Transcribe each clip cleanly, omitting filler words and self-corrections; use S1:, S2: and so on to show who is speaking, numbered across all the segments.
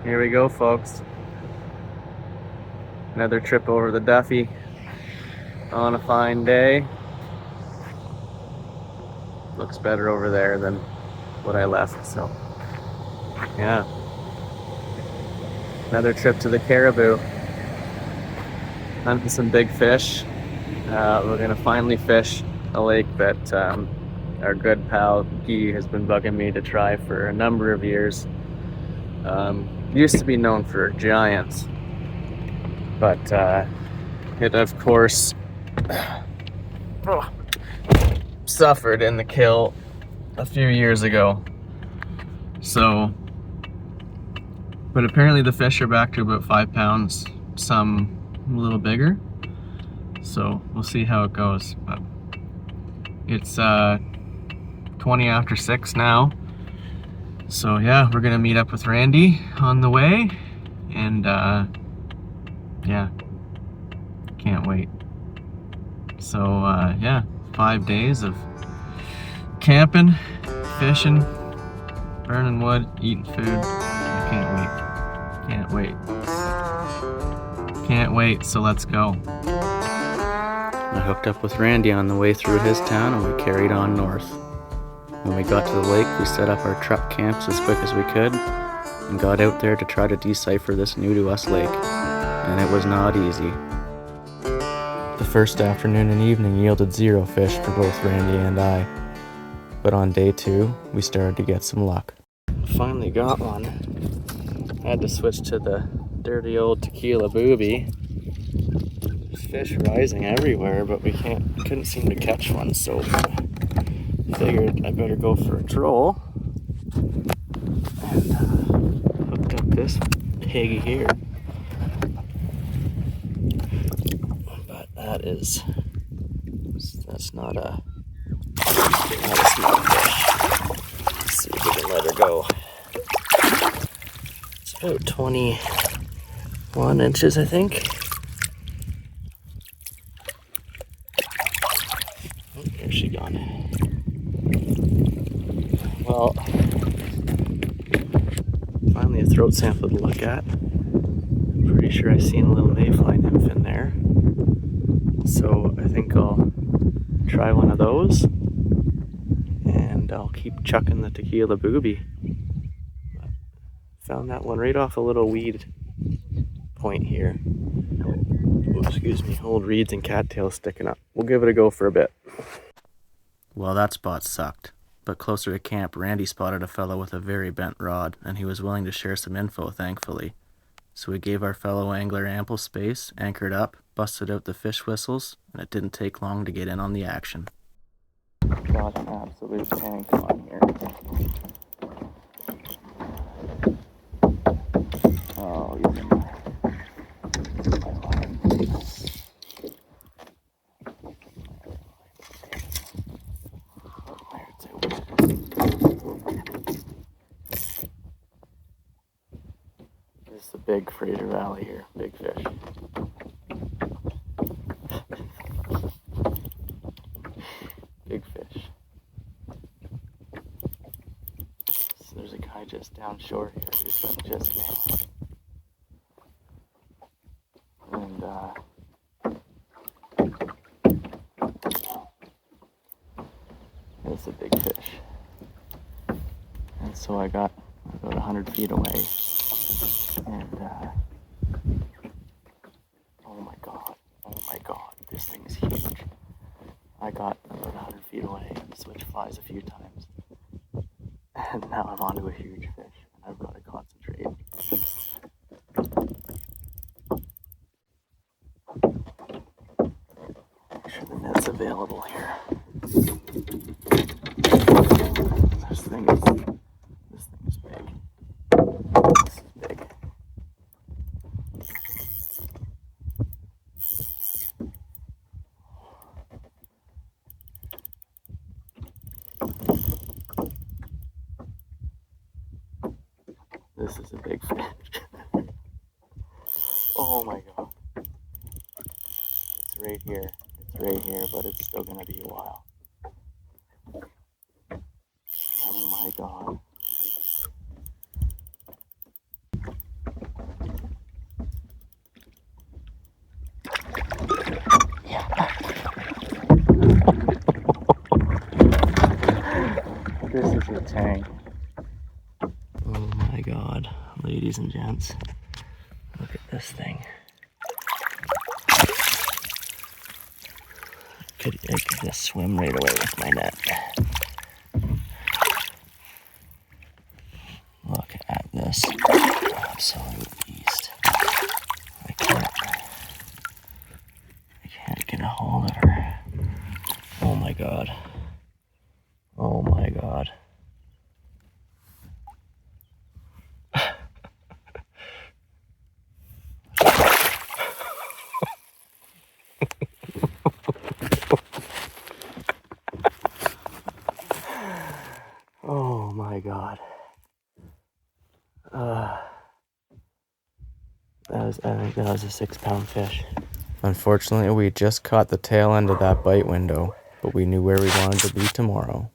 S1: Here we go, folks. Another trip over the Duffy on a fine day. Looks better over there than what I left, so yeah. Another trip to the Cariboo. Hunting some big fish. We're gonna finally fish a lake that our good pal Guy has been bugging me to try for a number of years. Used to be known for giants, but it of course suffered in the kill a few years ago. So, but apparently the fish are back to about 5 pounds, some a little bigger. So we'll see how it goes. But it's 20 after 6 now. So yeah, we're gonna meet up with Randy on the way, and yeah, can't wait. So yeah, 5 days of camping, fishing, burning wood, eating food. I can't wait. Can't wait. Can't wait, so let's go. I hooked up with Randy on the way through his town and we carried on north. When we got to the lake, we set up our truck camps as quick as we could and got out there to try to decipher this new to us lake. And it was not easy. The first afternoon and evening yielded 0 fish for both Randy and I. But on day 2, we started to get some luck. Finally got one. Had to switch to the dirty old tequila booby. Fish rising everywhere, but we couldn't seem to catch one, so figured I better go for a troll. And hooked up this pig here. But that's not a small fish. Let's see if we can let her go. It's about 21 inches, I think. Oh, there's she gone. Well, finally a throat sample to look at. I'm pretty sure I've seen a little mayfly nymph in there. So I think I'll try one of those. And I'll keep chucking the tequila booby. Found that one right off a little weed point here. Oh, excuse me, old reeds and cattails sticking up. We'll give it a go for a bit. Well, that spot sucked. But closer to camp, Randy spotted a fellow with a very bent rod, and he was willing to share some info, thankfully. So we gave our fellow angler ample space, anchored up, busted out the fish whistles, and it didn't take long to get in on the action. Got an absolute tank on here. Oh, yeah. This is the big Fraser Valley here, big fish. Big fish. So there's a guy just down shore here who's been just nailing. And it's a big fish. And so I got about 100 feet away. And oh my god, this thing is huge. I got about 100 feet away, switched flies a few times, and now I'm onto a huge fish, and I've got to concentrate. Make sure the net's available here. This thing is big. This is big. This is a big fish. Oh my god. It's right here. It's right here, but it's still gonna be a while. Oh my god. tang. Oh my god, ladies and gents. Look at this thing. I could just swim right away with my net. Look at this absolute beast. I can't get a hold of her. Oh my god. Oh my god. Oh my god. I think that was a 6-pound fish. Unfortunately, we just caught the tail end of that bite window, but we knew where we wanted to be tomorrow.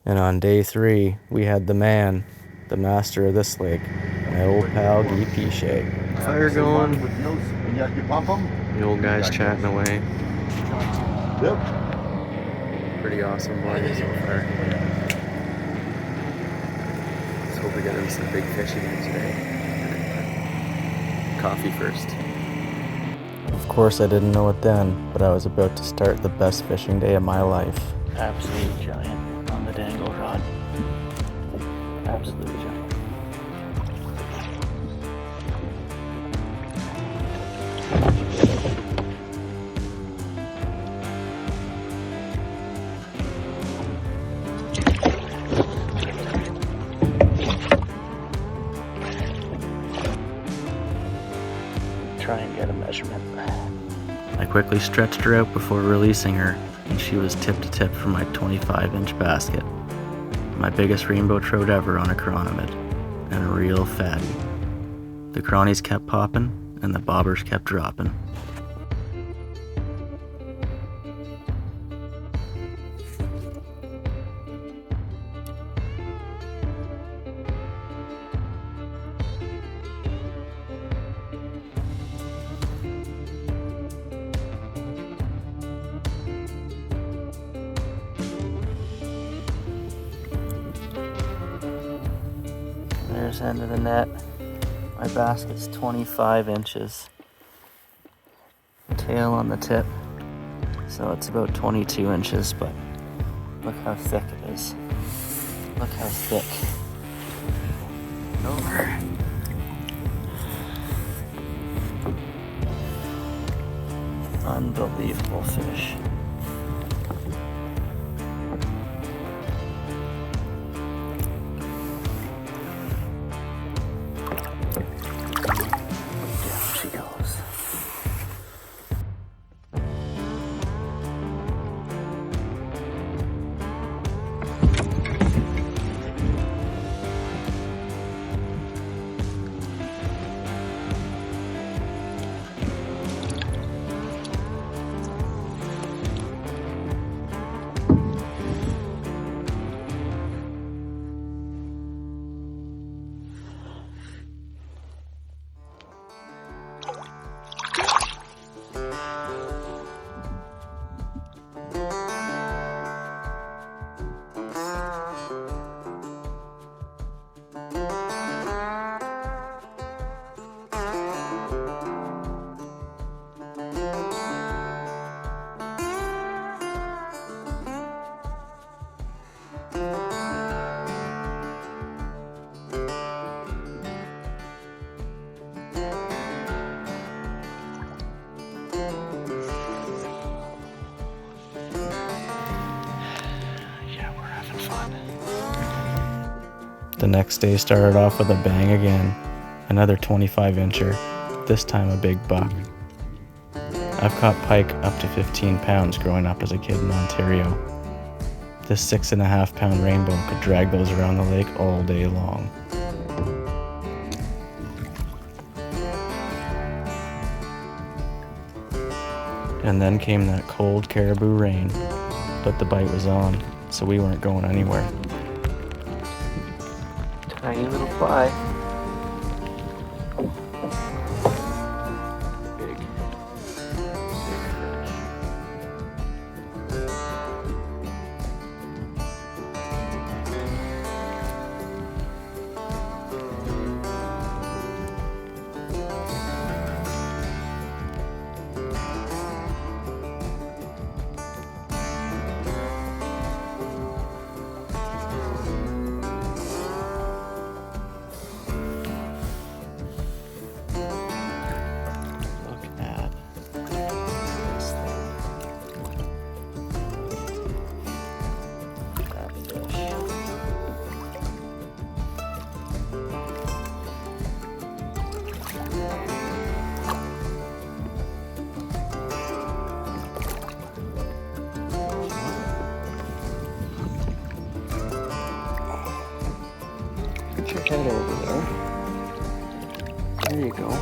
S1: And on day 3, we had the man, the master of this lake, my old pal Guy Pichet. Fire going. The old guy's chatting away. Yep. Pretty awesome morning so far. Let's hope we get in some big fish again today. Coffee first. Of course I didn't know it then, but I was about to start the best fishing day of my life. Absolute giant on the dangle rod. Absolute giant. Try and get a measurement. I quickly stretched her out before releasing her, and she was tip to tip for my 25-inch basket. My biggest rainbow trout ever on a Chironomid, and a real fatty. The cronies kept popping, and the bobbers kept dropping. There's the end of the net. My basket's 25 inches. Tail on the tip. So it's about 22 inches, but look how thick it is. Look how thick. Over. Unbelievable fish. The next day started off with a bang again. Another 25-incher, this time a big buck. I've caught pike up to 15 pounds growing up as a kid in Ontario. This 6.5-pound rainbow could drag those around the lake all day long. And then came that cold Cariboo rain, but the bite was on, so we weren't going anywhere. Tiny little fly. Big. There you go.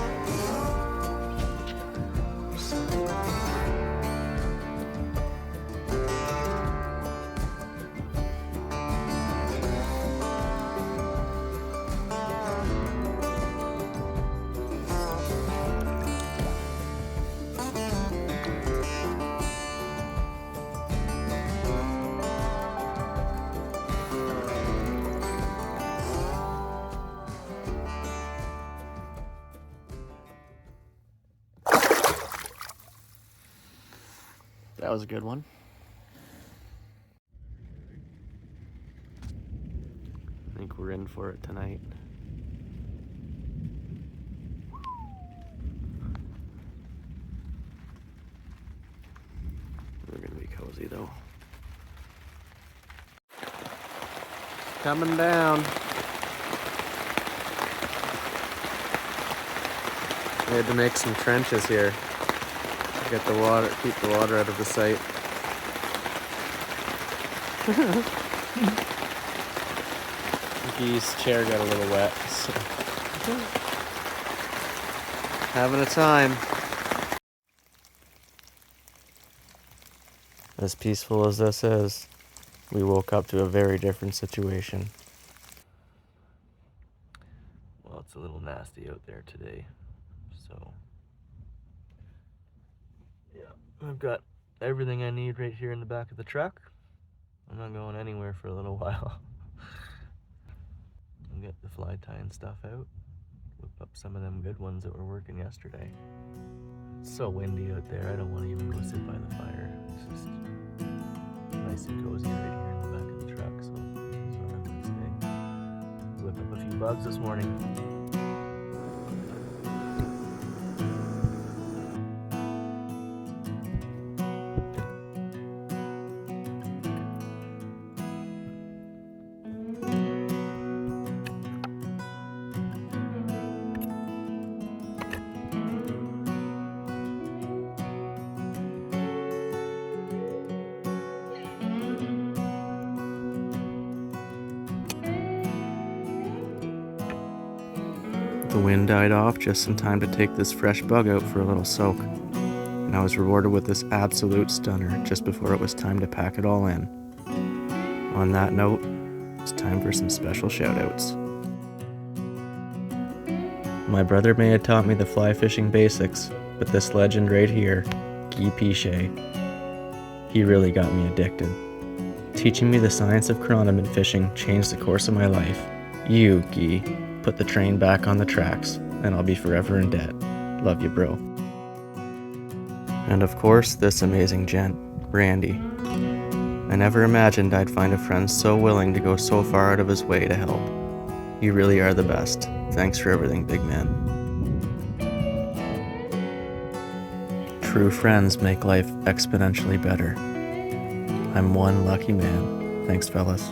S1: That was a good one. I think we're in for it tonight. We're gonna be cozy though. Coming down. We had to make some trenches here. Get the water, keep the water out of the site. Gee's chair got a little wet, so. Having a time. As peaceful as this is, we woke up to a very different situation. Well, it's a little nasty out there today, so. Yeah, I've got everything I need right here in the back of the truck. I'm not going anywhere for a little while. I'll get the fly tying stuff out, whip up some of them good ones that were working yesterday. It's so windy out there, I don't want to even go sit by the fire. It's just nice and cozy right here in the back of the truck, so that's where I'm gonna stay. Whip up a few bugs this morning. The wind died off just in time to take this fresh bug out for a little soak, and I was rewarded with this absolute stunner just before it was time to pack it all in. On that note, it's time for some special shoutouts. My brother may have taught me the fly fishing basics, but this legend right here, Guy Pichet, he really got me addicted. Teaching me the science of chironomid fishing changed the course of my life. You, Guy, put the train back on the tracks, and I'll be forever in debt. Love you, bro. And of course, this amazing gent, Randy. I never imagined I'd find a friend so willing to go so far out of his way to help. You really are the best. Thanks for everything, big man. True friends make life exponentially better. I'm one lucky man. Thanks, fellas.